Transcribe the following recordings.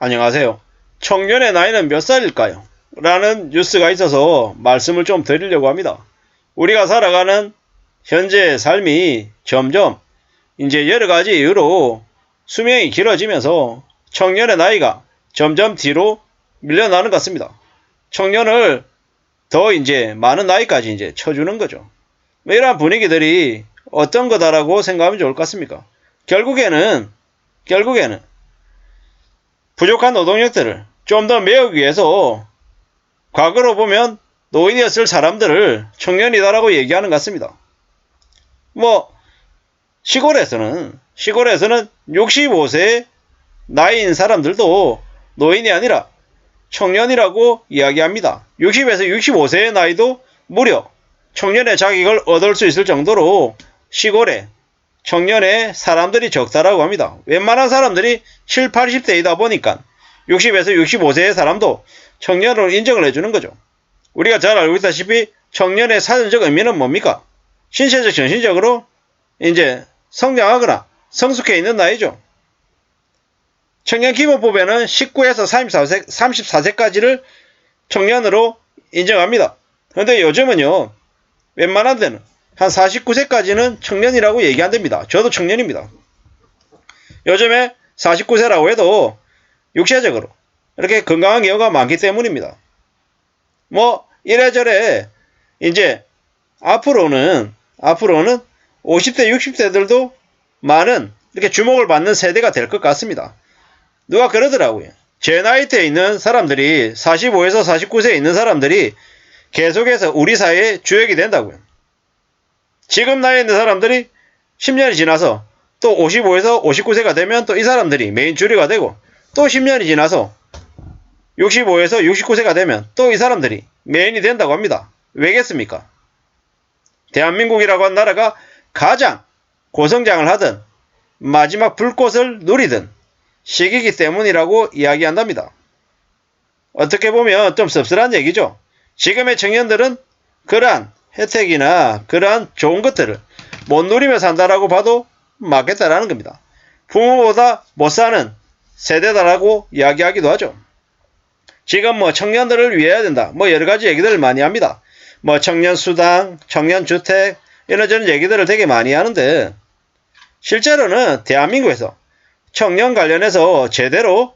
안녕하세요. 청년의 나이는 몇 살일까요? 라는 뉴스가 있어서 말씀을 좀 드리려고 합니다. 우리가 살아가는 현재의 삶이 점점 이제 여러 가지 이유로 수명이 길어지면서 청년의 나이가 점점 뒤로 밀려나는 것 같습니다. 청년을 더 이제 많은 나이까지 이제 쳐주는 거죠. 이러한 분위기들이 어떤 거다라고 생각하면 좋을 것 같습니까? 결국에는 부족한 노동력들을 좀 더 메우기 위해서 과거로 보면 노인이었을 사람들을 청년이다라고 얘기하는 것 같습니다. 시골에서는 65세 나이인 사람들도 노인이 아니라 청년이라고 이야기합니다. 60에서 65세의 나이도 무려 청년의 자격을 얻을 수 있을 정도로 시골에 청년의 사람들이 적다라고 합니다. 웬만한 사람들이 7, 80세이다 보니까 60에서 65세의 사람도 청년으로 인정을 해주는 거죠. 우리가 잘 알고 있다시피 청년의 사전적 의미는 뭡니까? 신체적, 정신적으로 이제 성장하거나 성숙해 있는 나이죠. 청년기본법에는 19에서 34세까지를 청년으로 인정합니다. 그런데 요즘은요, 웬만한 데는 한 49세까지는 청년이라고 얘기 안 됩니다. 저도 청년입니다. 요즘에 49세라고 해도 육체적으로 이렇게 건강한 경우가 많기 때문입니다. 이래저래 이제 앞으로는 50대, 60대들도 많은 이렇게 주목을 받는 세대가 될 것 같습니다. 누가 그러더라고요. 제 나이 대에 있는 사람들이 45에서 49세에 있는 사람들이 계속해서 우리 사회의 주역이 된다고요. 지금 나이에 있는 사람들이 10년이 지나서 또 55에서 59세가 되면 또 이 사람들이 메인 주류가 되고 또 10년이 지나서 65에서 69세가 되면 또 이 사람들이 메인이 된다고 합니다. 왜겠습니까? 대한민국이라고 한 나라가 가장 고성장을 하든 마지막 불꽃을 누리든 시기이기 때문이라고 이야기한답니다. 어떻게 보면 좀 씁쓸한 얘기죠. 지금의 청년들은 그러한 혜택이나 그러한 좋은 것들을 못 누리며 산다라고 봐도 맞겠다라는 겁니다. 부모보다 못 사는 세대다라고 이야기하기도 하죠. 지금 청년들을 위해야 된다. 여러 가지 얘기들을 많이 합니다. 청년수당, 청년주택, 이런저런 얘기들을 되게 많이 하는데, 실제로는 대한민국에서 청년 관련해서 제대로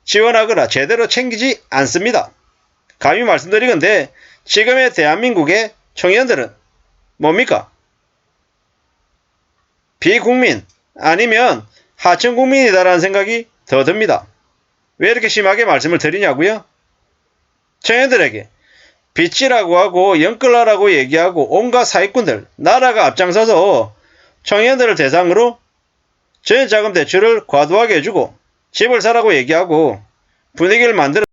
지원하거나 제대로 챙기지 않습니다. 감히 말씀드리건데, 지금의 대한민국의 청년들은 뭡니까? 비국민, 아니면 하층국민이다라는 생각이 더 듭니다. 왜 이렇게 심하게 말씀을 드리냐고요? 청년들에게 빚지라고 하고 연끌라라고 얘기하고 온갖 사기꾼들, 나라가 앞장서서 청년들을 대상으로 전세자금 대출을 과도하게 해주고 집을 사라고 얘기하고 분위기를 만들어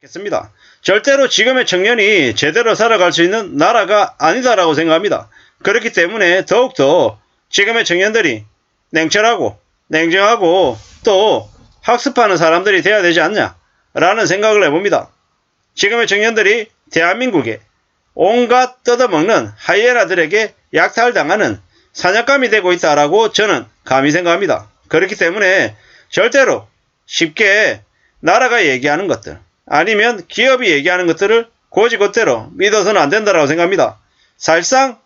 겠습니다. 절대로 지금의 청년이 제대로 살아갈 수 있는 나라가 아니다라고 생각합니다. 그렇기 때문에 더욱더 지금의 청년들이 냉철하고 냉정하고 또 학습하는 사람들이 돼야 되지 않냐라는 생각을 해봅니다. 지금의 청년들이 대한민국에 온갖 뜯어먹는 하이에나들에게 약탈당하는 사냥감이 되고 있다라고 저는 감히 생각합니다. 그렇기 때문에 절대로 쉽게 나라가 얘기하는 것들 아니면 기업이 얘기하는 것들을 고지곳대로 믿어서는 안 된다고 생각합니다. 사실상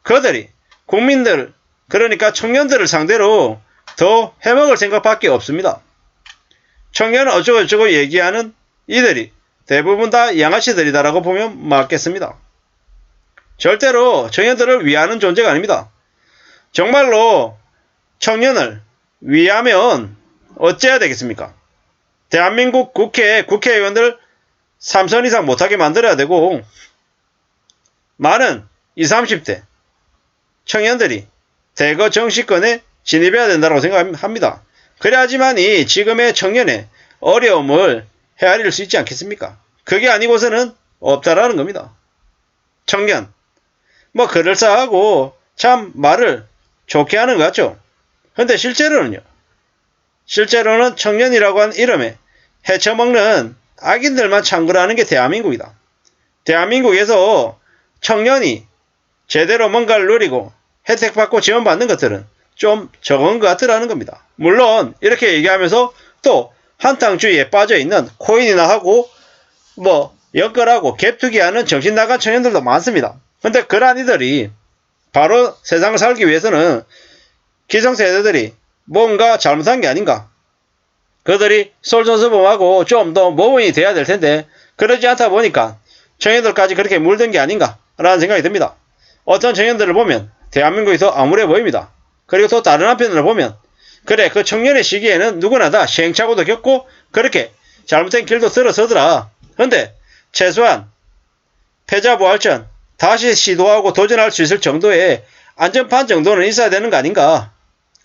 그들이 국민들 그러니까 청년들을 상대로 더 해먹을 생각밖에 없습니다. 청년은 어쩌고저쩌고 얘기하는 이들이 대부분 다 양아치들이다라고 보면 맞겠습니다. 절대로 청년들을 위하는 존재가 아닙니다. 정말로 청년을 위하면 어째야 되겠습니까? 대한민국 국회의원들 3선 이상 못하게 만들어야 되고 많은 20, 30대 청년들이 대거 정치권에 진입해야 된다고 생각합니다. 그래야지만이 지금의 청년의 어려움을 헤아릴 수 있지 않겠습니까? 그게 아니고서는 없다라는 겁니다. 청년 뭐 그럴싸하고 참 말을 좋게 하는 것 같죠. 근데 실제로는 청년이라고 한 이름에 헤쳐먹는 악인들만 창궐하는 게 대한민국이다. 대한민국에서 청년이 제대로 뭔가를 누리고 혜택받고 지원받는 것들은 좀 적은 것 같더라는 겁니다. 물론 이렇게 얘기하면서 또 한탕주의에 빠져있는 코인이나 하고 뭐 엮으라고 갭투기하는 정신 나간 청년들도 많습니다. 근데 그러한 이들이 바로 세상을 살기 위해서는 기성세대들이 뭔가 잘못한 게 아닌가. 그들이 솔선수범하고 좀 더 모범이 돼야 될 텐데 그러지 않다 보니까 청년들까지 그렇게 물든 게 아닌가 라는 생각이 듭니다. 어떤 청년들을 보면 대한민국이 더 암울해 보입니다. 그리고 또 다른 한편으로 보면 그래 그 청년의 시기에는 누구나 다 시행착오도 겪고 그렇게 잘못된 길도 들어서더라. 근데 최소한 패자부활전 다시 시도하고 도전할 수 있을 정도의 안전판 정도는 있어야 되는 거 아닌가.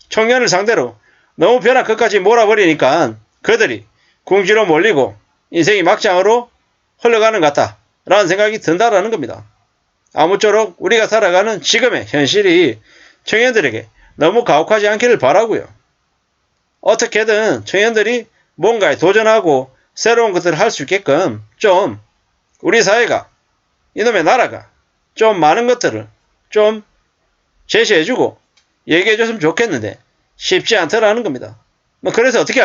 청년을 상대로 너무 벼랑 끝까지 몰아버리니까 그들이 궁지로 몰리고 인생이 막장으로 흘러가는 것 같다 라는 생각이 든다라는 겁니다. 아무쪼록 우리가 살아가는 지금의 현실이 청년들에게 너무 가혹하지 않기를 바라고요. 어떻게든 청년들이 뭔가에 도전하고 새로운 것들을 할 수 있게끔 좀 우리 사회가 이놈의 나라가 좀 많은 것들을 좀 제시해주고 얘기해줬으면 좋겠는데 쉽지 않더라는 겁니다. 그래서 어떻게